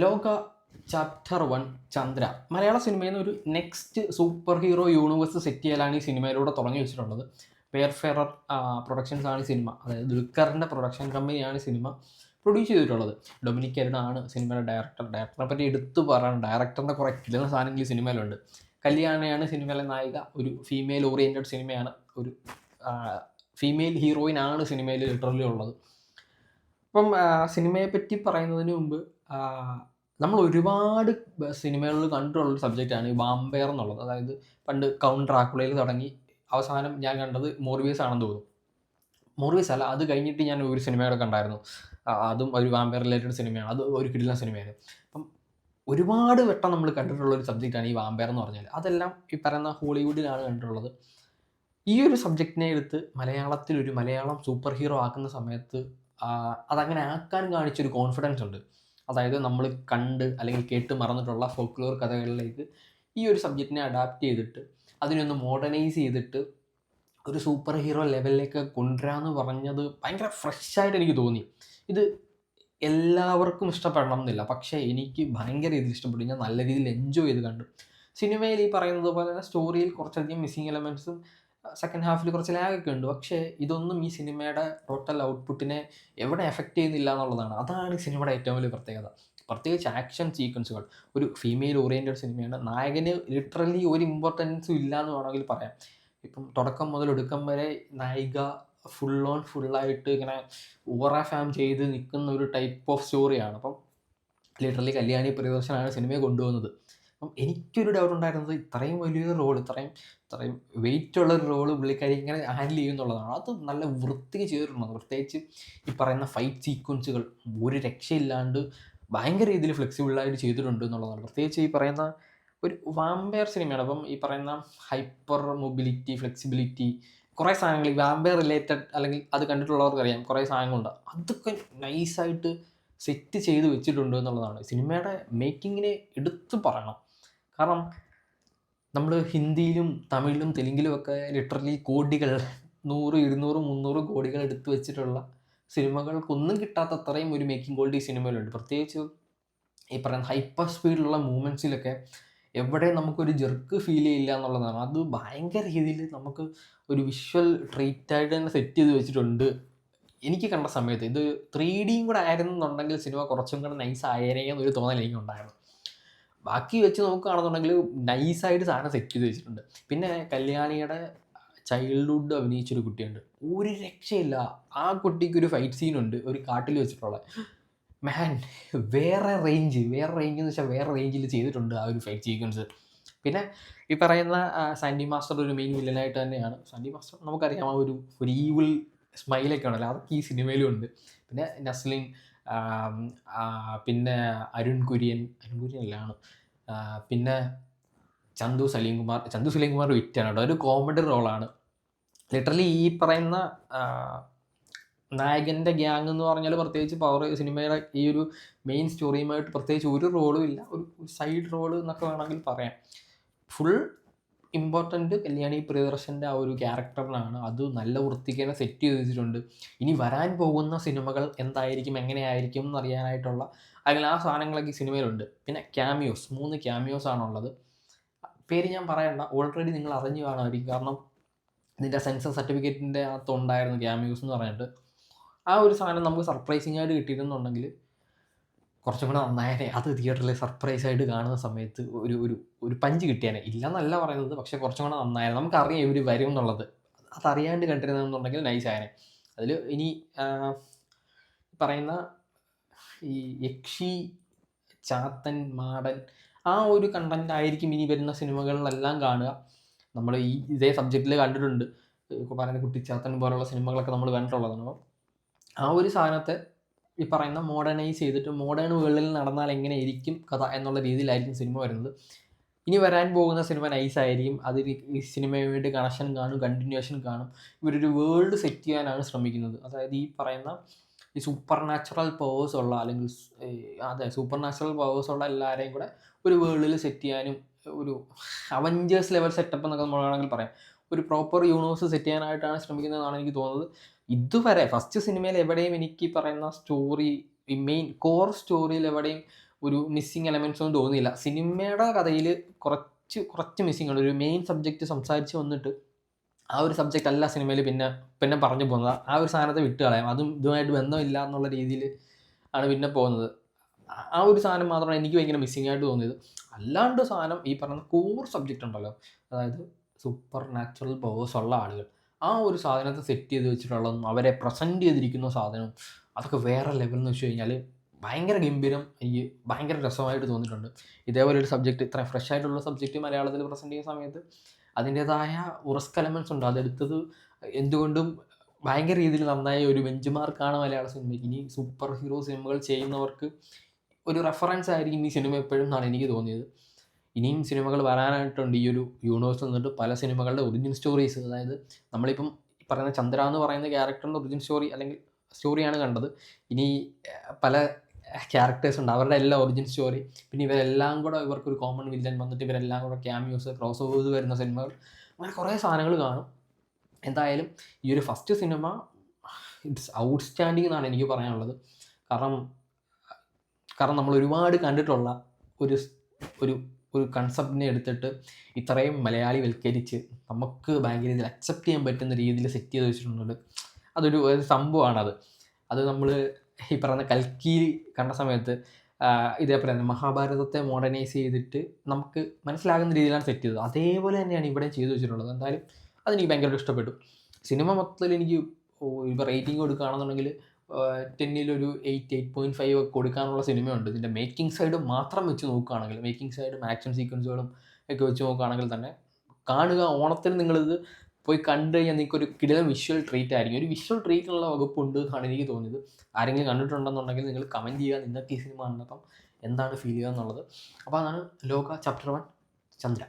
ലോക ചാപ്റ്റർ 1 ചന്ദ്ര മലയാള സിനിമയിൽ നിന്ന് ഒരു next super hero universe set ചെയ്യലാണ് ഈ സിനിമയിലൂടെ തുടങ്ങി വെച്ചിട്ടുള്ളത്. ഫെയർ പ്രൊഡക്ഷൻസ് ആണ് ഈ സിനിമ, അതായത് ദുൽഖറിൻ്റെ പ്രൊഡക്ഷൻ കമ്പനിയാണ് സിനിമ പ്രൊഡ്യൂസ് ചെയ്തിട്ടുള്ളത്. ഡൊമിനിക് അരുണാണ് സിനിമയുടെ ഡയറക്ടറിനെ പറ്റി എടുത്തു പറയണം. ഡയറക്ടറിൻ്റെ കുറേ കിട്ടുന്ന സാധനങ്ങൾ ഈ സിനിമയിലുണ്ട്. കല്യാണിയാണ് സിനിമയിലെ നായിക. ഒരു ഫീമെയിൽ ഓറിയൻറ്റഡ് സിനിമയാണ്. ഒരു ഫീമെയിൽ ഹീറോയിൻ ആണ് സിനിമയിൽ ലിറ്ററലി ഉള്ളത്. അപ്പം സിനിമയെ പറ്റി പറയുന്നതിന് മുമ്പ് നമ്മൾ ഒരുപാട് സിനിമകളിൽ കണ്ടിട്ടുള്ളൊരു സബ്ജക്റ്റാണ് ഈ വാമ്പയർ എന്നുള്ളത്. അതായത് പണ്ട് കൗണ്ട് ഡ്രാക്കുളയിൽ തുടങ്ങി അവസാനം ഞാൻ കണ്ടത് മോർബിയസ് ആണെന്ന് തോന്നുന്നു. മോർബിയസ് അല്ല, അത് കഴിഞ്ഞിട്ട് ഞാൻ ഒരു സിനിമയുടെ കണ്ടായിരുന്നു. അതും ഒരു വാമ്പയർ റിലേറ്റഡ് സിനിമയാണ്. അത് ഒരു കിടിലൻ സിനിമയാണ്. അപ്പം ഒരുപാട് വട്ടം നമ്മൾ കണ്ടിട്ടുള്ള ഒരു സബ്ജക്റ്റാണ് ഈ വാമ്പയർ എന്ന് പറഞ്ഞാൽ. അതെല്ലാം ഈ പറയുന്ന ഹോളിവുഡിലാണ് കണ്ടിട്ടുള്ളത്. ഈ ഒരു സബ്ജക്റ്റിനെ എടുത്ത് മലയാളത്തിൽ ഒരു മലയാളം സൂപ്പർ ഹീറോ ആക്കുന്ന സമയത്ത് അതങ്ങനെ ആക്കാൻ കാണിച്ചൊരു കോൺഫിഡൻസ് ഉണ്ട്. അതായത് നമ്മൾ കണ്ട് അല്ലെങ്കിൽ കേട്ട് മറന്നിട്ടുള്ള ഫോക്ലോർ കഥകളിലേക്ക് ഈ ഒരു സബ്ജക്റ്റിനെ അഡാപ്റ്റ് ചെയ്തിട്ട് അതിനൊന്ന് മോഡേണൈസ് ചെയ്തിട്ട് ഒരു സൂപ്പർ ഹീറോ ലെവലിലേക്ക് കൊണ്ടുവരാമെന്ന് പറഞ്ഞത് ഭയങ്കര ഫ്രഷായിട്ട് എനിക്ക് തോന്നി. ഇത് എല്ലാവർക്കും ഇഷ്ടപ്പെടണം എന്നില്ല, പക്ഷേ എനിക്ക് ഭയങ്കര രീതിയിൽ ഇഷ്ടപ്പെട്ടു. ഞാൻ നല്ല രീതിയിൽ എൻജോയ് ചെയ്ത് കണ്ടു. സിനിമയിൽ ഈ പറയുന്നത് പോലെ തന്നെ സ്റ്റോറിയിൽ കുറച്ചധികം മിസ്സിങ് എലമെൻറ്റ്സും സെക്കൻഡ് ഹാഫിൽ കുറച്ച് ലാഗൊക്കെ ഉണ്ട്. പക്ഷേ ഇതൊന്നും ഈ സിനിമയുടെ ടോട്ടൽ ഔട്ട്പുട്ടിനെ എവിടെ എഫക്റ്റ് ചെയ്യുന്നില്ല എന്നുള്ളതാണ്. അതാണ് സിനിമയുടെ ഏറ്റവും വലിയ പ്രത്യേകത. പ്രത്യേകിച്ച് ആക്ഷൻ സീക്വൻസുകൾ. ഒരു ഫീമെയിൽ ഓറിയൻറ്റഡ് സിനിമയാണ്. നായകന് ലിറ്ററലി ഒരു ഇമ്പോർട്ടൻസും ഇല്ല എന്ന് വേണമെങ്കിൽ പറയാം. ഇപ്പം തുടക്കം മുതൽ ഒടുക്കം വരെ നായിക ഫുള്ളായിട്ട് ഇങ്ങനെ ഓവറാഫാം ചെയ്ത് നിൽക്കുന്ന ഒരു ടൈപ്പ് ഓഫ് സ്റ്റോറിയാണ്. അപ്പം ലിറ്ററലി കല്യാണി പ്രിയദർശനാണ് സിനിമയെ കൊണ്ടുപോകുന്നത്. അപ്പം എനിക്കൊരു ഡൗട്ട് ഉണ്ടായിരുന്നത് ഇത്രയും വലിയൊരു റോൾ, ഇത്രയും വെയിറ്റ് ഉള്ളൊരു റോള് പുള്ളിക്കാരി ഇങ്ങനെ ഹാൻഡിൽ ചെയ്യുന്നുള്ളതാണ്. അത് നല്ല വൃത്തിക്ക് ചെയ്തിട്ടുണ്ട്. പ്രത്യേകിച്ച് ഈ പറയുന്ന ഫൈറ്റ് സീക്വൻസുകൾ ഒരു രക്ഷയില്ലാണ്ട് ഭയങ്കര രീതിയിൽ ഫ്ലെക്സിബിളായിട്ട് ചെയ്തിട്ടുണ്ട് എന്നുള്ളതാണ്. പ്രത്യേകിച്ച് ഈ പറയുന്ന ഒരു വാമ്പയർ സിനിമയാണ്. അപ്പം ഈ പറയുന്ന ഹൈപ്പർ മൊബിലിറ്റി, ഫ്ലെക്സിബിലിറ്റി, കുറേ സാധനങ്ങൾ ഈ വാമ്പയർ റിലേറ്റഡ് അല്ലെങ്കിൽ അത് കണ്ടിട്ടുള്ളവർക്ക് അറിയാം, കുറേ സാധനങ്ങളുണ്ട്. അതൊക്കെ നൈസായിട്ട് സെറ്റ് ചെയ്ത് വെച്ചിട്ടുണ്ട് എന്നുള്ളതാണ്. സിനിമയുടെ മേക്കിങ്ങിനെ എടുത്തു പറയണം. കാരണം നമ്മൾ ഹിന്ദിയിലും തമിഴിലും തെലുങ്കിലും ഒക്കെ ലിറ്ററലി കോടികൾ 100, 200, 300 കോടികൾ എടുത്തു വെച്ചിട്ടുള്ള സിനിമകൾക്കൊന്നും കിട്ടാത്ത അത്രയും ഒരു മേക്കിംഗ് ക്വാളിറ്റി സിനിമയിലുണ്ട്. പ്രത്യേകിച്ച് ഈ പറയുന്ന ഹൈപ്പർ സ്പീഡിലുള്ള മൂവ്മെൻറ്റ്സിലൊക്കെ എവിടെ നമുക്കൊരു ജെർക്ക് ഫീൽ ചെയ്യില്ല എന്നുള്ളതാണ്. അത് ഭയങ്കര രീതിയിൽ നമുക്ക് ഒരു വിഷ്വൽ ട്രീറ്റായിട്ട് തന്നെ സെറ്റ് ചെയ്ത് വെച്ചിട്ടുണ്ട്. എനിക്ക് കണ്ട സമയത്ത് ഇത് 3Dയും കൂടെ ആയിരുന്നുണ്ടെങ്കിൽ സിനിമ കുറച്ചും കൂടെ നൈസ് ആയേനെ എന്നൊരു തോന്നൽ എനിക്കുണ്ടായിരുന്നു. ബാക്കി വെച്ച് നോക്കുകയാണെന്നുണ്ടെങ്കിൽ നൈസായിട്ട് സാധനം സെറ്റ് ചെയ്ത് വെച്ചിട്ടുണ്ട്. പിന്നെ കല്യാണിയുടെ ചൈൽഡ്ഹുഡ് അഭിനയിച്ചൊരു കുട്ടിയുണ്ട്, ഒരു രക്ഷയില്ല. ആ കുട്ടിക്കൊരു ഫൈറ്റ് സീനുണ്ട് ഒരു കാട്ടിൽ വെച്ചിട്ടുള്ള. മാൻ, വേറെ റേഞ്ച് എന്ന് വെച്ചാൽ വേറെ റേഞ്ചിൽ ചെയ്തിട്ടുണ്ട് ആ ഒരു ഫൈറ്റ് സീക്വൻസ്. പിന്നെ ഈ പറയുന്ന സാൻഡി മാസ്റ്റർ ഒരു മെയിൻ വില്ലനായിട്ട് തന്നെയാണ്. സാൻഡി മാസ്റ്റർ നമുക്കറിയാം, ആ ഒരു ഈവിൾ സ്മൈലൊക്കെ ഉണ്ടല്ലോ, അതൊക്കെ ഈ സിനിമയിലും ഉണ്ട്. പിന്നെ നസ്ലിൻ, പിന്നെ അരുൺ കുര്യൻ അല്ലാണ്, പിന്നെ ചന്തു സലീം കുമാർ വിറ്റാണ് കേട്ടോ. ഒരു കോമഡി റോളാണ്. ലിറ്ററലി ഈ പറയുന്ന നായകൻ്റെ ഗ്യാങ് എന്ന് പറഞ്ഞാൽ പ്രത്യേകിച്ച് പവർ സിനിമയുടെ ഈ ഒരു മെയിൻ സ്റ്റോറിയുമായിട്ട് പ്രത്യേകിച്ച് ഒരു റോളും ഇല്ല. ഒരു സൈഡ് റോള് എന്നൊക്കെ വേണമെങ്കിൽ പറയാം. ഫുൾ ഇമ്പോർട്ടൻറ്റ് കല്യാണി പ്രിയദർശൻ്റെ ആ ഒരു ക്യാരക്ടറിനാണ്. അത് നല്ല വൃത്തിക്ക് തന്നെ സെറ്റ് ചെയ്ത് വെച്ചിട്ടുണ്ട്. ഇനി വരാൻ പോകുന്ന സിനിമകൾ എന്തായിരിക്കും, എങ്ങനെയായിരിക്കും എന്നറിയാനായിട്ടുള്ള അല്ലെങ്കിൽ ആ സാധനങ്ങളൊക്കെ ഈ സിനിമയിലുണ്ട്. പിന്നെ ക്യാമിയോസ്, 3 ക്യാമിയോസ് ആണുള്ളത്. പേര് ഞാൻ പറയണ്ട, ഓൾറെഡി നിങ്ങൾ അറിഞ്ഞു കാണുമായിരിക്കും. കാരണം ഇതിൻ്റെ സെൻസർ സർട്ടിഫിക്കറ്റിൻ്റെ അകത്തുണ്ടായിരുന്നു ക്യാമിയോസ് എന്ന് പറഞ്ഞിട്ട്. ആ ഒരു സാധനം നമുക്ക് സർപ്രൈസിങ് ആയിട്ട് കിട്ടിയിരുന്നുണ്ടെങ്കിൽ കുറച്ചും കൂടെ നന്നായേനെ. അത് തിയേറ്ററിൽ സർപ്രൈസായിട്ട് കാണുന്ന സമയത്ത് ഒരു പഞ്ച് കിട്ടിയേനെ. ഇല്ലെന്നല്ല പറയുന്നത്, പക്ഷേ കുറച്ചും കൂടെ നന്നായിരുന്നു. നമുക്കറിയാം ഇവർ വരും എന്നുള്ളത്. അതറിയാണ്ട് കണ്ടിരുന്നെന്നുണ്ടെങ്കിൽ നൈസായേനെ. അതിൽ ഇനി പറയുന്ന ഈ യക്ഷി, ചാത്തൻ, മാടൻ, ആ ഒരു കണ്ടൻ്റ് ആയിരിക്കും ഇനി വരുന്ന സിനിമകളിലെല്ലാം കാണുക. നമ്മൾ ഇതേ സബ്ജക്റ്റിൽ കണ്ടിട്ടുണ്ട്. ഇപ്പോൾ പറയുന്ന കുട്ടിച്ചാത്തൻ പോലുള്ള സിനിമകളൊക്കെ നമ്മൾ കണ്ടിട്ടുള്ളതാണ്. അപ്പോൾ ആ ഒരു സാധനത്തെ ഈ പറയുന്ന മോഡേണൈസ് ചെയ്തിട്ട് മോഡേൺ വേൾഡിൽ നടന്നാൽ എങ്ങനെയായിരിക്കും കഥ എന്നുള്ള രീതിയിലായിരിക്കും സിനിമ വരുന്നത്. ഇനി വരാൻ പോകുന്ന സിനിമ നൈസായിരിക്കും. അതിൽ ഈ സിനിമയുമായിട്ട് കണക്ഷൻ കാണും, കണ്ടിന്യൂഷൻ കാണും. ഇവരൊരു വേൾഡ് സെറ്റ് ചെയ്യാനാണ് ശ്രമിക്കുന്നത്. അതായത് ഈ പറയുന്ന ഈ സൂപ്പർ നാച്ചുറൽ പവേഴ്സ് ഉള്ള അല്ലെങ്കിൽ സൂപ്പർ നാച്ചുറൽ പവേഴ്സ് ഉള്ള എല്ലാവരെയും കൂടെ ഒരു വേൾഡിൽ സെറ്റ് ചെയ്യാനും ഒരു അവഞ്ചേഴ്സ് ലെവൽ സെറ്റപ്പ് എന്നൊക്കെ നമ്മൾ വേണമെങ്കിൽ പറയാം. ഒരു പ്രോപ്പർ യൂണിവേഴ്സ് സെറ്റ് ചെയ്യാനായിട്ടാണ് ശ്രമിക്കുന്നതെന്നാണ് എനിക്ക് തോന്നുന്നത്. ഇതുവരെ ഫസ്റ്റ് സിനിമയിൽ എവിടെയും എനിക്ക് പറയുന്ന സ്റ്റോറി, ഈ മെയിൻ കോർ സ്റ്റോറിയിൽ എവിടെയും ഒരു മിസ്സിങ് എലമെൻറ്റ്സ് ഒന്നും തോന്നിയില്ല. സിനിമയുടെ കഥയിൽ കുറച്ച് മിസ്സിങ് ഉണ്ട്. ഒരു മെയിൻ സബ്ജക്റ്റ് സംസാരിച്ച് വന്നിട്ട് ആ ഒരു സബ്ജക്റ്റ് അല്ല സിനിമയിൽ പിന്നെ പറഞ്ഞു പോകുന്നത്. ആ ഒരു സാധനത്തെ വിട്ട് കളയാം. അതും ഇതുമായിട്ട് ബന്ധമില്ല എന്നുള്ള രീതിയിൽ ആണ് പിന്നെ പോകുന്നത്. ആ ഒരു സാധനം മാത്രമാണ് എനിക്ക് ഭയങ്കര മിസ്സിംഗ് ആയിട്ട് തോന്നിയത്. അല്ലാണ്ട് സാധനം ഈ പറയുന്ന കോർ സബ്ജക്റ്റ് ഉണ്ടല്ലോ, അതായത് സൂപ്പർ നാച്ചുറൽ പവേഴ്സ് ഉള്ള ആളുകൾ, ആ ഒരു സാധനത്തെ സെറ്റ് ചെയ്ത് വെച്ചിട്ടുള്ളതും അവരെ പ്രസൻറ്റ് ചെയ്തിരിക്കുന്ന സാധനവും അതൊക്കെ വേറെ ലെവൽ എന്ന് വെച്ച് കഴിഞ്ഞാൽ ഭയങ്കര ഗംഭീരം. എനിക്ക് ഭയങ്കര രസമായിട്ട് തോന്നിയിട്ടുണ്ട്. ഇതേപോലെ ഒരു സബ്ജക്റ്റ്, ഇത്ര ഫ്രഷ് ആയിട്ടുള്ള സബ്ജക്റ്റ് മലയാളത്തിൽ പ്രസൻറ്റ് ചെയ്യുന്ന സമയത്ത് അതിൻ്റേതായ റിസ്ക് എലമെൻറ്റ്സ് ഉണ്ട്. അതെടുത്തത് എന്തുകൊണ്ടും ഭയങ്കര രീതിയിൽ നന്നായ ഒരു ബെഞ്ച് മാർക്കാണ് മലയാള സിനിമയ്ക്ക്. ഇനി സൂപ്പർ ഹീറോ സിനിമകൾ ചെയ്യുന്നവർക്ക് ഒരു റെഫറൻസ് ആയിരിക്കും ഈ സിനിമ എപ്പോഴും എന്നാണ് എനിക്ക് തോന്നിയത്. ഇനിയും സിനിമകൾ വരാനായിട്ടുണ്ട് ഈ ഒരു യൂണിവേഴ്സിൽ നിന്നിട്ട്. പല സിനിമകളുടെ ഒറിജിൻ സ്റ്റോറീസ്, അതായത് നമ്മളിപ്പം പറയുന്ന ചന്ദ്ര എന്ന് പറയുന്ന ക്യാരക്ടറിൻ്റെ ഒറിജിൻ സ്റ്റോറി അല്ലെങ്കിൽ സ്റ്റോറിയാണ് കണ്ടത്. ഇനി പല ക്യാരക്ടേഴ്സ് ഉണ്ട്, അവരുടെ എല്ലാം ഒറിജിൻ സ്റ്റോറി, പിന്നെ ഇവരെല്ലാം കൂടെ ഇവർക്കൊരു കോമൺ വില്ലൻ വന്നിട്ട് ഇവരെല്ലാം കൂടെ ക്യാമിയോസ് ക്രോസ് ഓവേഴ്സ് വരുന്ന സിനിമകൾ, അങ്ങനെ കുറേ സാധനങ്ങൾ കാണും. എന്തായാലും ഈ ഒരു ഫസ്റ്റ് സിനിമ ഇറ്റ്സ് ഔട്ട്സ്റ്റാൻഡിങ് എന്നാണ് എനിക്ക് പറയാനുള്ളത്. കാരണം നമ്മൾ ഒരുപാട് കണ്ടിട്ടുള്ള ഒരു ഒരു ഒരു കൺസെപ്റ്റിനെ എടുത്തിട്ട് ഇത്രയും മലയാളിവൽക്കരിച്ച് നമുക്ക് ഭയങ്കര രീതിയിൽ അക്സെപ്റ്റ് ചെയ്യാൻ പറ്റുന്ന രീതിയിൽ സെറ്റ് ചെയ്ത് വെച്ചിട്ടുണ്ട്. അതൊരു സംഭവമാണത്. അത് നമ്മൾ ഈ പറയുന്ന കൽക്കി കണ്ട സമയത്ത് ഇതേപോലെ തന്നെ മഹാഭാരതത്തെ മോഡേണൈസ് ചെയ്തിട്ട് നമുക്ക് മനസ്സിലാകുന്ന രീതിയിലാണ് സെറ്റ് ചെയ്തത്. അതേപോലെ തന്നെയാണ് ഇവിടെ ചെയ്തു വെച്ചിട്ടുള്ളത്. എന്തായാലും അതെനിക്ക് ഭയങ്കരമായിട്ട് ഇഷ്ടപ്പെട്ടു. സിനിമ മൊത്തത്തിൽ എനിക്ക് ഇപ്പോൾ റേറ്റിംഗ് കൊടുക്കുകയാണെന്നുണ്ടെങ്കിൽ 10-ലൊരു 8.5 ഒക്കെ കൊടുക്കാനുള്ള സിനിമയുണ്ട്. ഇതിൻ്റെ മേക്കിംഗ് സൈഡ് മാത്രം വെച്ച് നോക്കുകയാണെങ്കിൽ, മേക്കിംഗ് സൈഡും ആക്ഷൻ സീക്വൻസുകളും ഒക്കെ വെച്ച് നോക്കുകയാണെങ്കിൽ തന്നെ കാണുക. ഓണത്തിന് നിങ്ങളിത് പോയി കണ്ടു കഴിഞ്ഞാൽ നിങ്ങൾക്കൊരു കിടിലൻ വിഷ്വൽ ട്രീറ്റ് ആയിരിക്കും. ഒരു വിഷ്വൽ ട്രീറ്റിനുള്ള വകുപ്പുണ്ട് എന്നാണ് എനിക്ക് തോന്നിയത്. ആരെങ്കിലും കണ്ടിട്ടുണ്ടെന്നുണ്ടെങ്കിൽ നിങ്ങൾ കമൻറ്റ് ചെയ്യുക, നിങ്ങൾക്ക് ഈ സിനിമ കണ്ടപ്പം എന്താണ് ഫീൽ ചെയ്യുക എന്നുള്ളത്. അപ്പോൾ അതാണ് ലോക ചാപ്റ്റർ 1 ചന്ദ്ര.